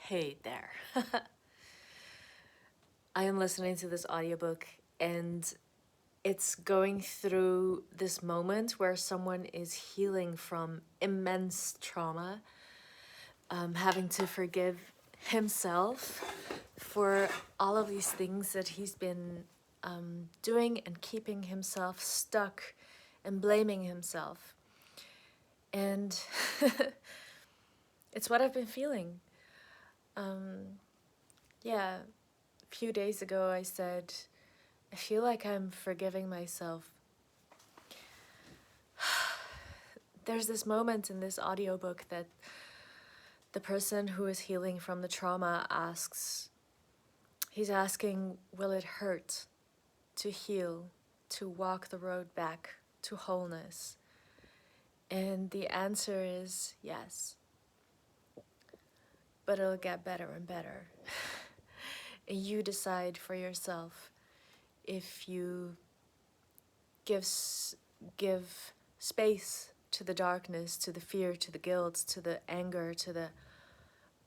Hey there. I am listening to this audiobook and it's going through this moment where someone is healing from immense trauma, having to forgive himself for all of these things that he's been doing and keeping himself stuck and blaming himself. And it's what I've been feeling. Yeah, a few days ago I said, I feel like I'm forgiving myself. There's this moment in this audiobook that the person who is healing from the trauma he's asking, will it hurt to heal, to walk the road back to wholeness? And the answer is yes, but it'll get better and better. And you decide for yourself if you give space to the darkness, to the fear, to the guilt, to the anger,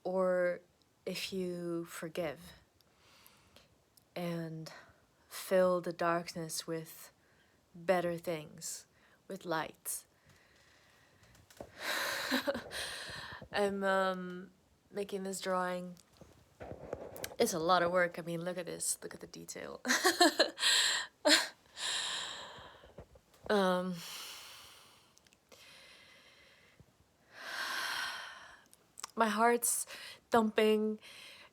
or if you forgive and fill the darkness with better things, with light. I'm making this drawing. It's a lot of work. I mean, look at this. Look at the detail. My heart's thumping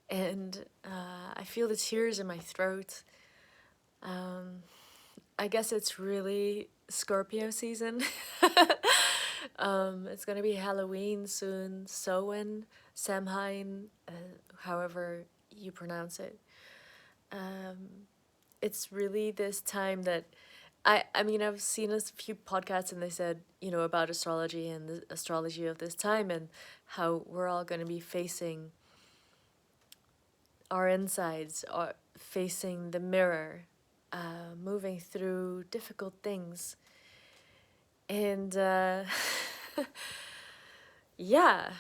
and I feel the tears in my throat. I guess it's really Scorpio season. It's gonna be Halloween soon. Samhain, however you pronounce it. It's really this time that I mean, I've seen a few podcasts and they said, about astrology and the astrology of this time and how we're all going to be facing our insides, or facing the mirror, moving through difficult things. And yeah,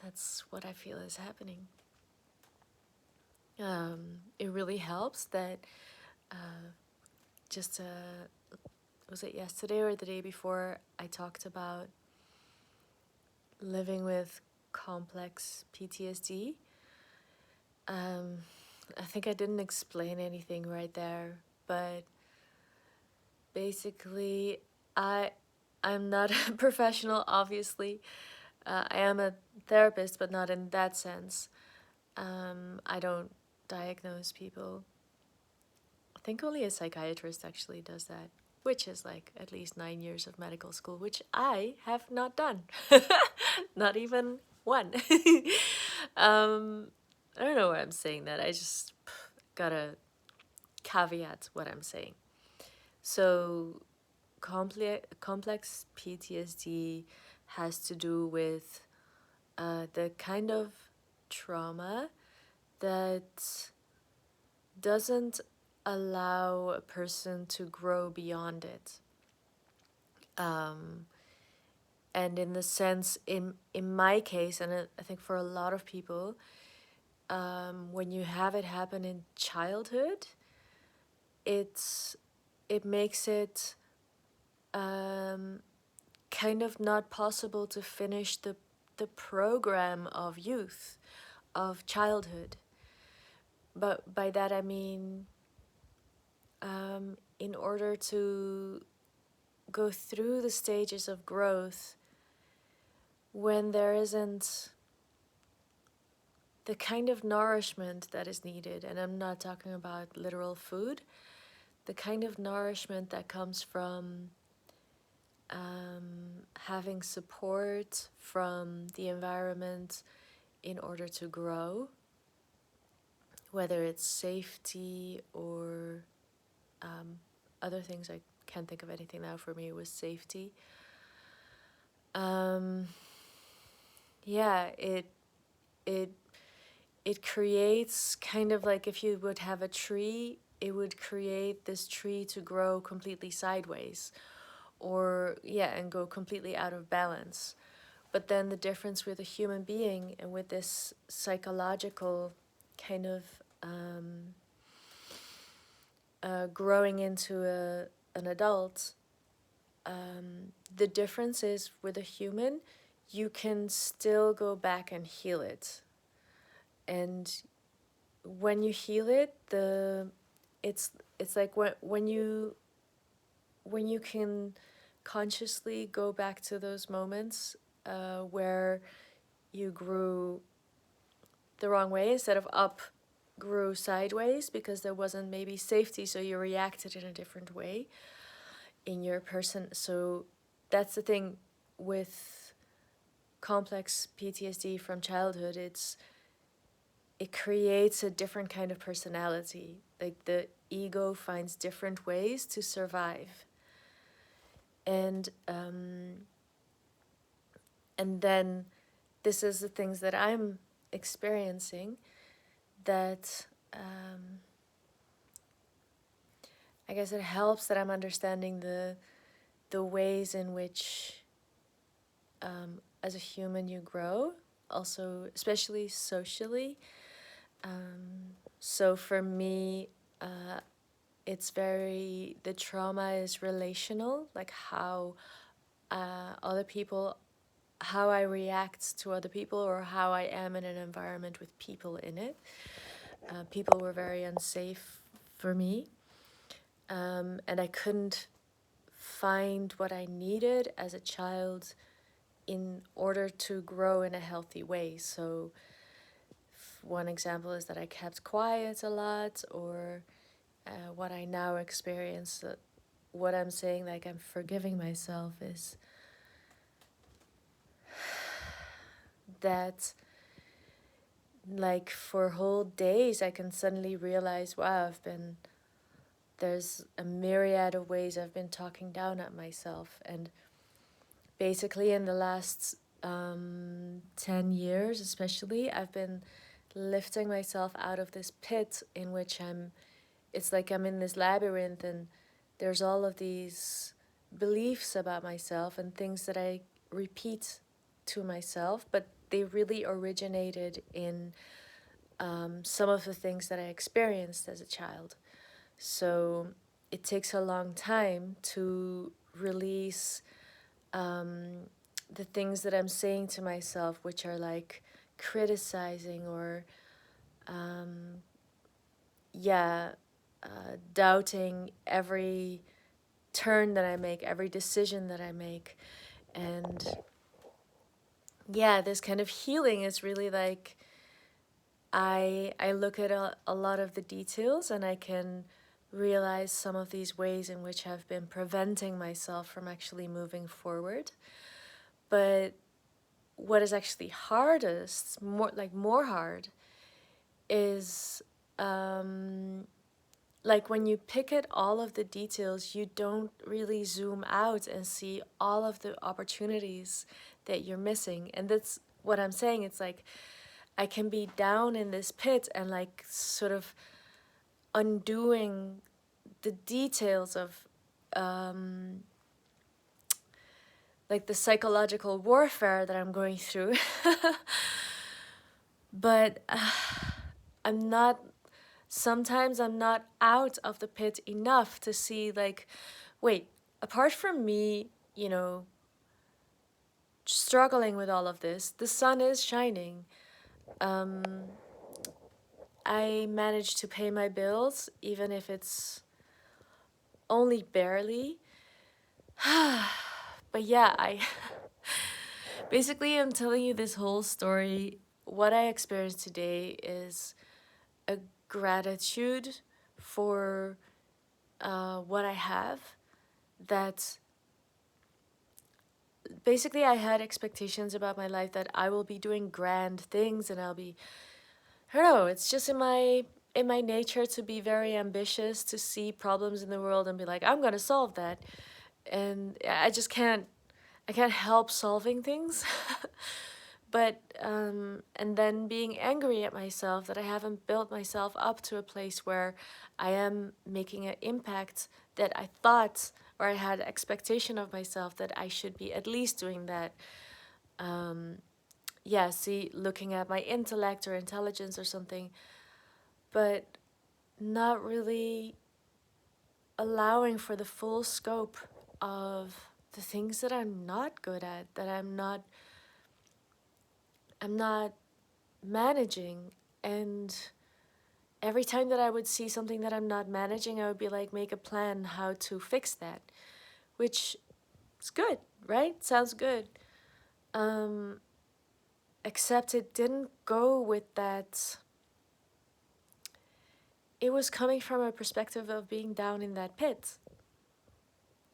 that's what I feel is happening. It really helps that was it yesterday or the day before, I talked about living with complex PTSD. I think I didn't explain anything right there, but basically, I'm not a professional, obviously. I am a therapist, but not in that sense. I don't diagnose people. I think only a psychiatrist actually does that, which is like at least 9 years of medical school, which I have not done. Not even one. I don't know why I'm saying that. I just gotta caveat what I'm saying. So, complex PTSD has to do with the kind of trauma that doesn't allow a person to grow beyond it. And in the sense, in my case, and I think for a lot of people, when you have it happen in childhood, it makes it kind of not possible to finish the program of youth, of childhood. But by that I mean, in order to go through the stages of growth, when there isn't the kind of nourishment that is needed, and I'm not talking about literal food, the kind of nourishment that comes from having support from the environment in order to grow, whether it's safety or other things. I can't think of anything now. For me it was safety. Yeah, it creates kind of like, if you would have a tree, it would create this tree to grow completely sideways, or and go completely out of balance, But then the difference with a human being and with this psychological kind of growing into an adult, the difference is with a human, you can still go back and heal it. And when you heal it, it's like when you can consciously go back to those moments where you grew the wrong way, instead of up, grew sideways because there wasn't maybe safety, so you reacted in a different way in your person. So that's the thing with complex PTSD from childhood. It creates a different kind of personality. Like the ego finds different ways to survive. And then this is the things that I'm experiencing, that I guess it helps that I'm understanding the ways in which as a human you grow, also especially socially. So for me, it's the trauma is relational, like how other people, how I react to other people, or how I am in an environment with people in it. People were very unsafe for me, and I couldn't find what I needed as a child in order to grow in a healthy way. So one example is that I kept quiet a lot, or what I now experience, what I'm saying, like I'm forgiving myself, is that like for whole days I can suddenly realize, wow, there's a myriad of ways I've been talking down at myself. And basically in the last 10 years especially, I've been lifting myself out of this pit in which it's like I'm in this labyrinth, and there's all of these beliefs about myself and things that I repeat to myself, but they really originated in some of the things that I experienced as a child. So it takes a long time to release the things that I'm saying to myself, which are like criticizing or doubting every turn that I make, every decision that I make. And this kind of healing is really like I look at a lot of the details, and I can realize some of these ways in which I've been preventing myself from actually moving forward. But what is actually hardest, more hard, is like when you pick at all of the details, you don't really zoom out and see all of the opportunities that you're missing. And that's what I'm saying. It's like I can be down in this pit and like sort of undoing the details of like the psychological warfare that I'm going through. But sometimes I'm not out of the pit enough to see, like, wait, apart from me, struggling with all of this, the sun is shining. I managed to pay my bills, even if it's only barely. But yeah, basically, I'm telling you this whole story. What I experienced today is a gratitude for what I have. That basically I had expectations about my life that I will be doing grand things, and I don't know, it's just in my nature to be very ambitious, to see problems in the world and be like, I'm gonna solve that. And I can't help solving things. But and then being angry at myself that I haven't built myself up to a place where I am making an impact that I thought, or I had expectation of myself that I should be at least doing that. Yeah, see, looking at my intellect or intelligence or something, but not really allowing for the full scope of the things that I'm not good at, that I'm not managing. And every time that I would see something that I'm not managing, I would be like, make a plan how to fix that, which is good, right? Sounds good. Except it didn't go with that. It was coming from a perspective of being down in that pit.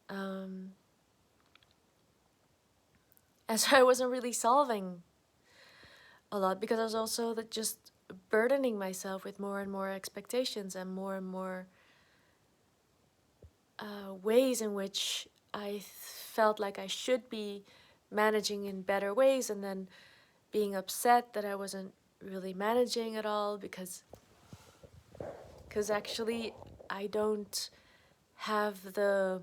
And so I wasn't really solving a lot, because I was also just burdening myself with more and more expectations and more ways in which I felt like I should be managing in better ways, and then being upset that I wasn't really managing at all, because actually I don't have the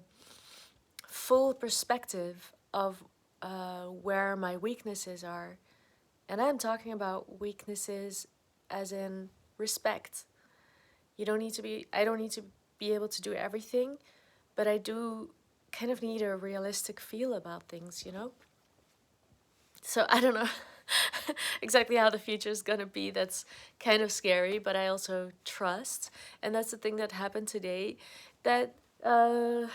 full perspective of where my weaknesses are. And I'm talking about weaknesses as in respect. I don't need to be able to do everything, but I do kind of need a realistic feel about things, you know? So I don't know exactly how the future is gonna be. That's kind of scary, but I also trust. And that's the thing that happened today. That, oh,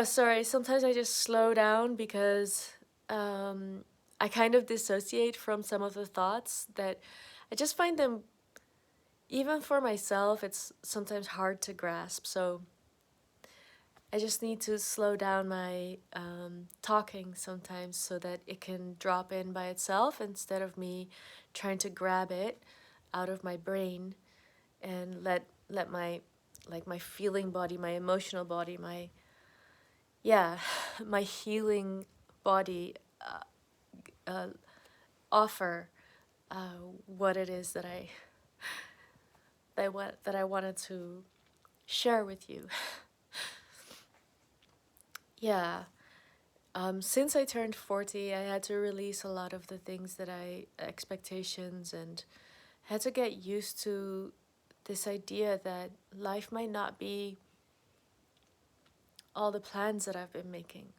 sorry, sometimes I just slow down because I kind of dissociate from some of the thoughts that I just find them, even for myself, it's sometimes hard to grasp. So I just need to slow down my talking sometimes so that it can drop in by itself, instead of me trying to grab it out of my brain and let my, like, my feeling body, my emotional body, my, yeah, my healing body offer what it is that I wanted to share with you. Yeah. Since I turned 40, I had to release a lot of the things that expectations, and had to get used to this idea that life might not be all the plans that I've been making.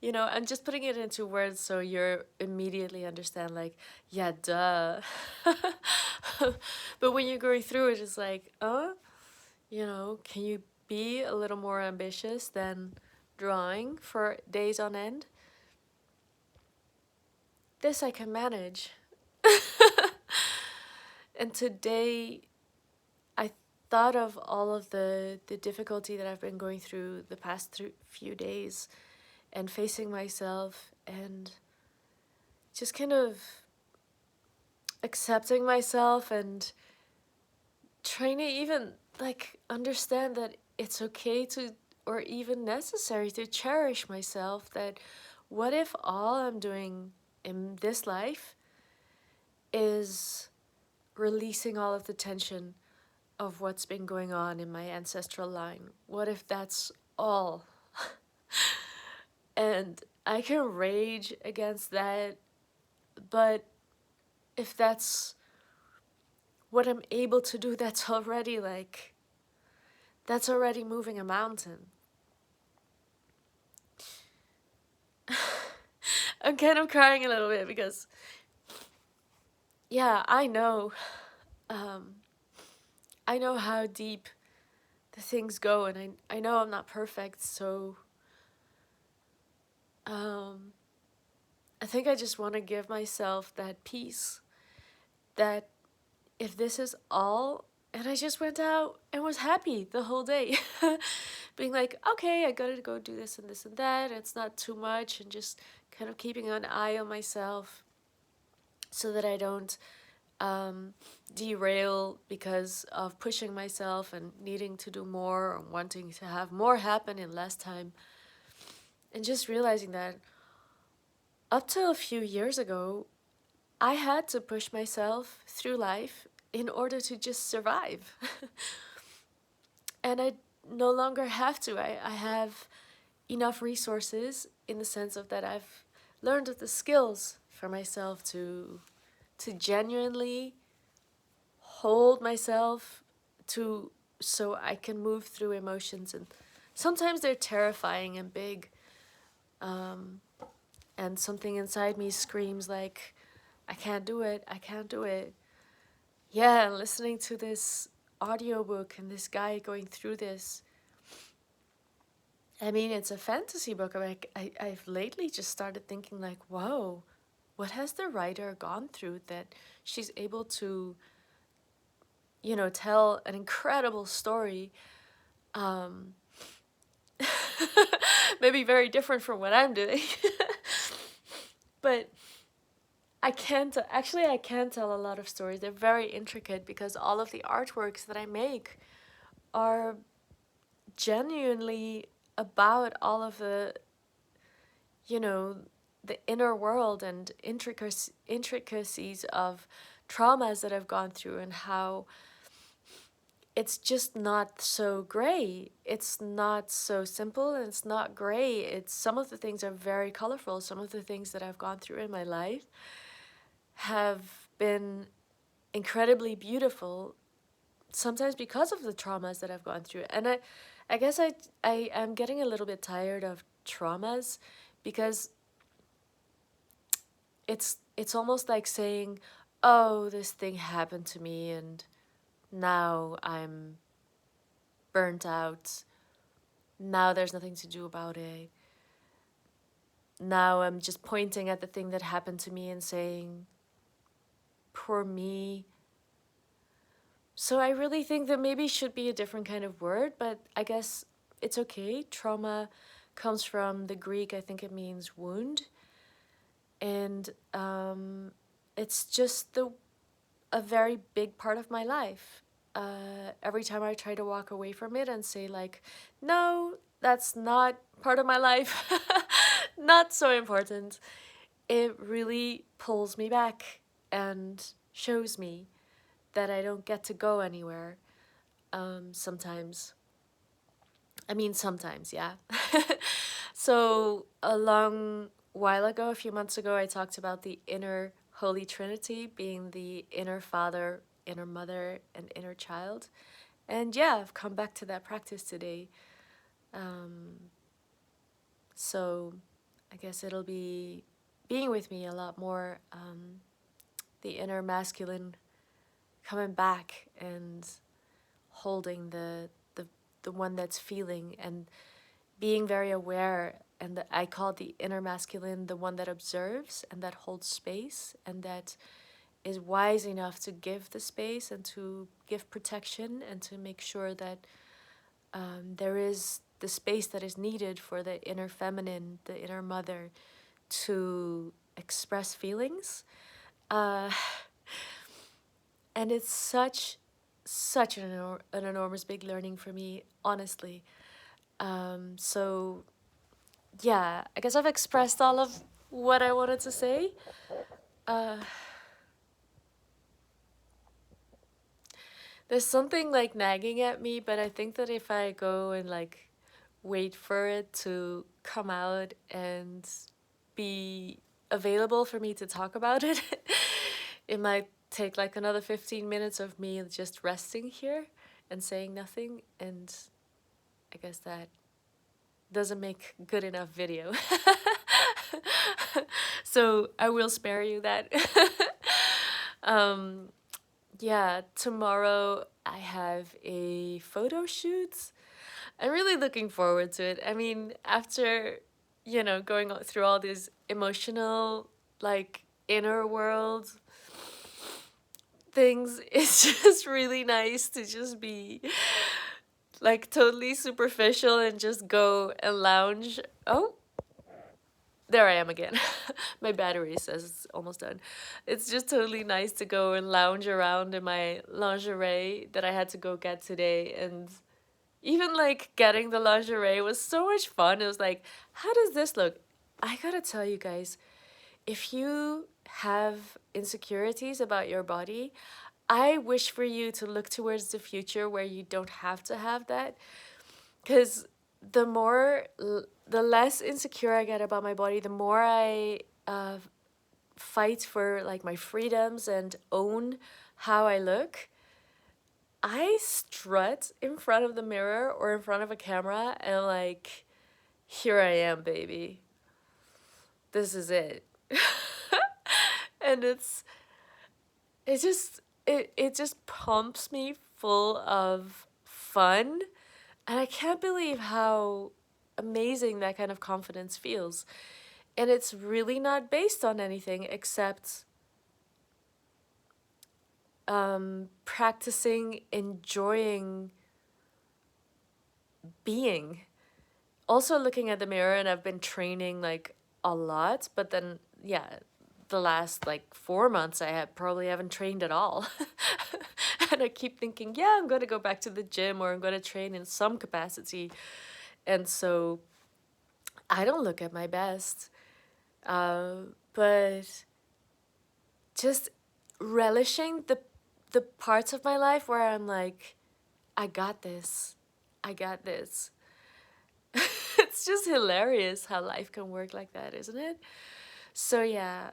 You know, I'm just putting it into words so you immediately understand, like, yeah, duh. But when you're going through it, it's like, you know, can you be a little more ambitious than drawing for days on end? This I can manage. And today, I thought of all of the difficulty that I've been going through the past few days, and facing myself, and just kind of accepting myself, and trying to even, like, understand that it's okay to, or even necessary to, cherish myself. That what if all I'm doing in this life is releasing all of the tension of what's been going on in my ancestral line? What if that's all? And I can rage against that, but if that's what I'm able to do, that's already, like, that's already moving a mountain. I'm kind of crying a little bit because, yeah, I know how deep the things go, and I know I'm not perfect, so I think I just want to give myself that peace, that if this is all, and I just went out and was happy the whole day, being like, okay, I gotta go do this and this and that, it's not too much, and just kind of keeping an eye on myself so that I don't derail because of pushing myself and needing to do more, or wanting to have more happen in less time. And just realizing that up till a few years ago, I had to push myself through life in order to just survive. And I no longer have to. I have enough resources in the sense of that I've learned the skills for myself to genuinely hold myself to so I can move through emotions, and sometimes they're terrifying and big, and something inside me screams like, I can't do it, I can't do it. Yeah, listening to this audiobook and this guy going through this, I mean, it's a fantasy book. I've lately just started thinking like, whoa, what has the writer gone through that she's able to, you know, tell an incredible story, um, maybe very different from what I'm doing. But I can't tell a lot of stories. They're very intricate because all of the artworks that I make are genuinely about all of the, you know, the inner world and intricacies of traumas that I've gone through, and how it's just not so gray. It's not so simple, and it's not gray. It's, some of the things are very colorful. Some of the things that I've gone through in my life have been incredibly beautiful, sometimes because of the traumas that I've gone through. And I guess I am getting a little bit tired of traumas, because it's almost like saying, oh, this thing happened to me and now I'm burnt out. Now there's nothing to do about it. Now I'm just pointing at the thing that happened to me and saying, poor me. So I really think that maybe should be a different kind of word, but I guess it's okay. Trauma comes from the Greek, I think it means wound. And it's just a very big part of my life. Every time I try to walk away from it and say like, no, that's not part of my life, not so important, it really pulls me back and shows me that I don't get to go anywhere. Sometimes. I mean, sometimes, yeah. So a long while ago, a few months ago, I talked about the inner Holy Trinity being the inner father, inner mother, and inner child. And yeah, I've come back to that practice today. So I guess it'll be being with me a lot more, the inner masculine coming back and holding the one that's feeling and being very aware. And I call the inner masculine the one that observes and that holds space and that is wise enough to give the space and to give protection and to make sure that there is the space that is needed for the inner feminine, the inner mother, to express feelings. And it's such an enormous big learning for me, honestly. So yeah, I guess I've expressed all of what I wanted to say. There's something like nagging at me, but I think that if I go and like wait for it to come out and be available for me to talk about it, it might take like another 15 minutes of me just resting here and saying nothing, and I guess that doesn't make good enough video. So I will spare you that. Yeah, tomorrow I have a photo shoot. I'm really looking forward to it. I mean, after, you know, going through all these emotional, like, inner world things, it's just really nice to just be like totally superficial and just go and lounge. Oh, there I am again. My battery says it's almost done. It's just totally nice to go and lounge around in my lingerie that I had to go get today. And even like getting the lingerie was so much fun. It was like, how does this look? I gotta tell you guys, if you have insecurities about your body, I wish for you to look towards the future where you don't have to have that. Because the less insecure I get about my body, the more I fight for like my freedoms and own how I look. I strut in front of the mirror or in front of a camera and like, here I am, baby. This is it. And it just pumps me full of fun, and I can't believe how amazing that kind of confidence feels. And it's really not based on anything except practicing enjoying being. Also looking at the mirror, and I've been training like a lot, but then yeah, the last like 4 months I have probably haven't trained at all. And I keep thinking, yeah, I'm gonna go back to the gym or I'm gonna train in some capacity. And so I don't look at my best. But just relishing the parts of my life where I'm like, I got this. I got this. It's just hilarious how life can work like that, isn't it? So yeah,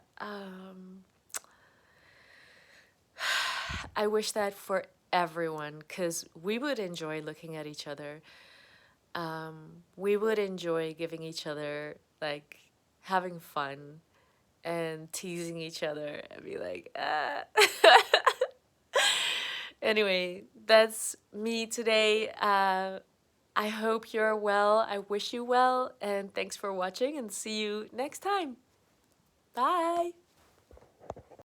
I wish that for everyone, because we would enjoy looking at each other. We would enjoy giving each other, like, having fun and teasing each other and be like, ah. Anyway, that's me today. I hope you're well. I wish you well. And thanks for watching, and see you next time. Bye.